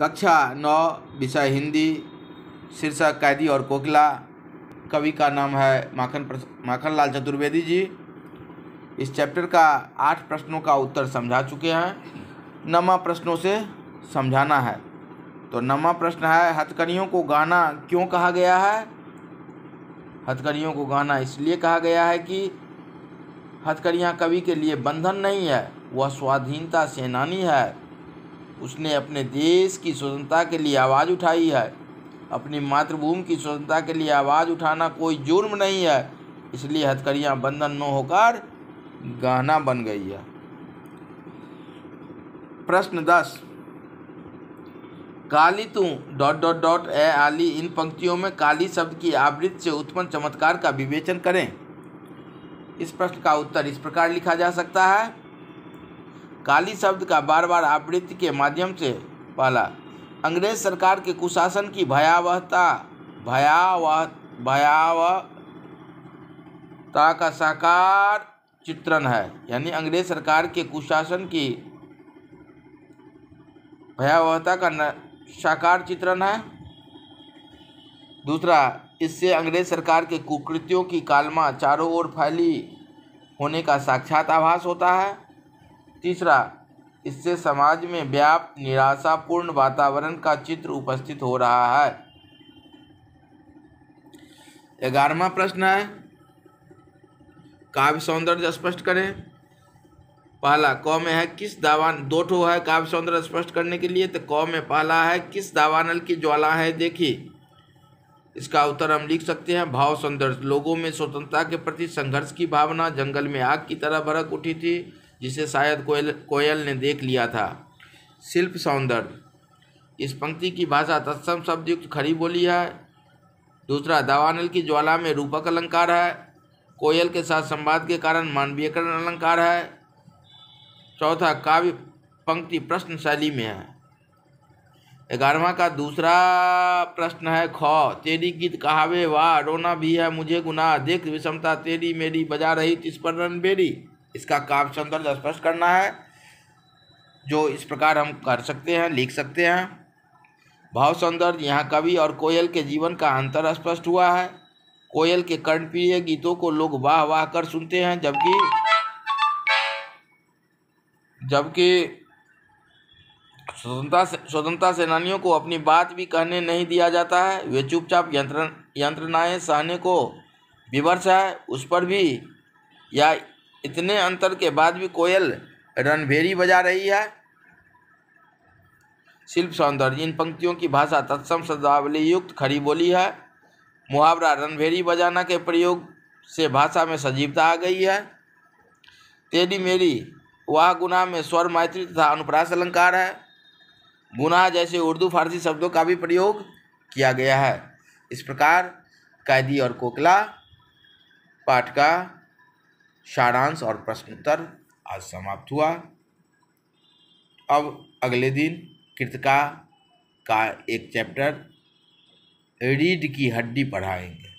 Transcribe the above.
कक्षा 9 विषय हिंदी, शीर्षक कैदी और कोकिला। कवि का नाम है माखनलाल चतुर्वेदी जी। इस चैप्टर का 8 प्रश्नों का उत्तर समझा चुके हैं। 9वां प्रश्नों से समझाना है। तो 9वां प्रश्न है, हथकड़ियों को गहना क्यों कहा गया है? हथकड़ियों को गहना इसलिए कहा गया है कि हथकड़ियाँ कवि के लिए बंधन नहीं है, वह स्वाधीनता सेनानी है। उसने अपने देश की स्वतंत्रता के लिए आवाज़ उठाई है। अपनी मातृभूमि की स्वतंत्रता के लिए आवाज़ उठाना कोई जुर्म नहीं है, इसलिए हथकड़ियाँ बंधन न होकर गहना बन गई है। प्रश्न 10, काली तू ... ए आली। इन पंक्तियों में काली शब्द की आवृत्ति से उत्पन्न चमत्कार का विवेचन करें। इस प्रश्न का उत्तर इस प्रकार लिखा जा सकता है। काली शब्द का बार बार आवृत्ति के माध्यम से पहला, अंग्रेज सरकार के कुशासन की भयावहता का साकार चित्रण है। यानी अंग्रेज सरकार के कुशासन की भयावहता का साकार चित्रण है। दूसरा, इससे अंग्रेज सरकार के कुकृत्यों की कालमा चारों ओर फैली होने का साक्षात आभास होता है। तीसरा, इससे समाज में व्याप्त निराशापूर्ण वातावरण का चित्र उपस्थित हो रहा है। 11वां प्रश्न है, काव्य सौंदर्य स्पष्ट करें। पहला, क में है किस दावान, 2 ठो है काव्य सौंदर्य स्पष्ट करने के लिए। तो क में पहला है, किस दावानल की ज्वाला है देखी। इसका उत्तर हम लिख सकते हैं, भाव सौंदर्य। लोगों में स्वतंत्रता के प्रति संघर्ष की भावना जंगल में आग की तरह भड़क उठी थी, जिसे शायद कोयल ने देख लिया था। शिल्प सौंदर्य, इस पंक्ति की भाषा तत्सम शब्दयुक्त खड़ी बोली है। दूसरा, दावानल की ज्वाला में रूपक अलंकार है। कोयल के साथ संवाद के कारण मानवीयकरण अलंकार है। चौथा, काव्य पंक्ति प्रश्न शैली में है। 11वां का दूसरा प्रश्न है, ख, तेरी गीत कहावे वाह, रोना भी है मुझे गुनाह, देख विषमता तेरी मेरी, बजा रही तिस पर रणबेरी। इसका काव्य सौंदर्य स्पष्ट करना है, जो इस प्रकार हम कर सकते हैं, लिख सकते हैं। भाव सौंदर्य, यहाँ कवि और कोयल के जीवन का अंतर स्पष्ट हुआ है। कोयल के कर्णप्रिय गीतों को लोग वाह वाह कर सुनते हैं, जबकि स्वतंत्रता सेनानियों को अपनी बात भी कहने नहीं दिया जाता है। वे चुपचाप यंत्रणाएं सहने को विवश है। उस पर भी या इतने अंतर के बाद भी कोयल रणभेरी बजा रही है। शिल्प सौंदर्य, इन पंक्तियों की भाषा तत्सम शब्दावली युक्त खड़ी बोली है। मुहावरा रणभेरी बजाना के प्रयोग से भाषा में सजीवता आ गई है। तेरी मेरी वाह गुनाह में स्वर मैत्री तथा अनुप्रास अलंकार है। गुनाह जैसे उर्दू फारसी शब्दों का भी प्रयोग किया गया है। इस प्रकार कैदी और कोकिला पाठ का सारांश और प्रश्नोत्तर आज समाप्त हुआ। अब अगले दिन कृतिका का एक चैप्टर रीढ़ की हड्डी पढ़ाएंगे।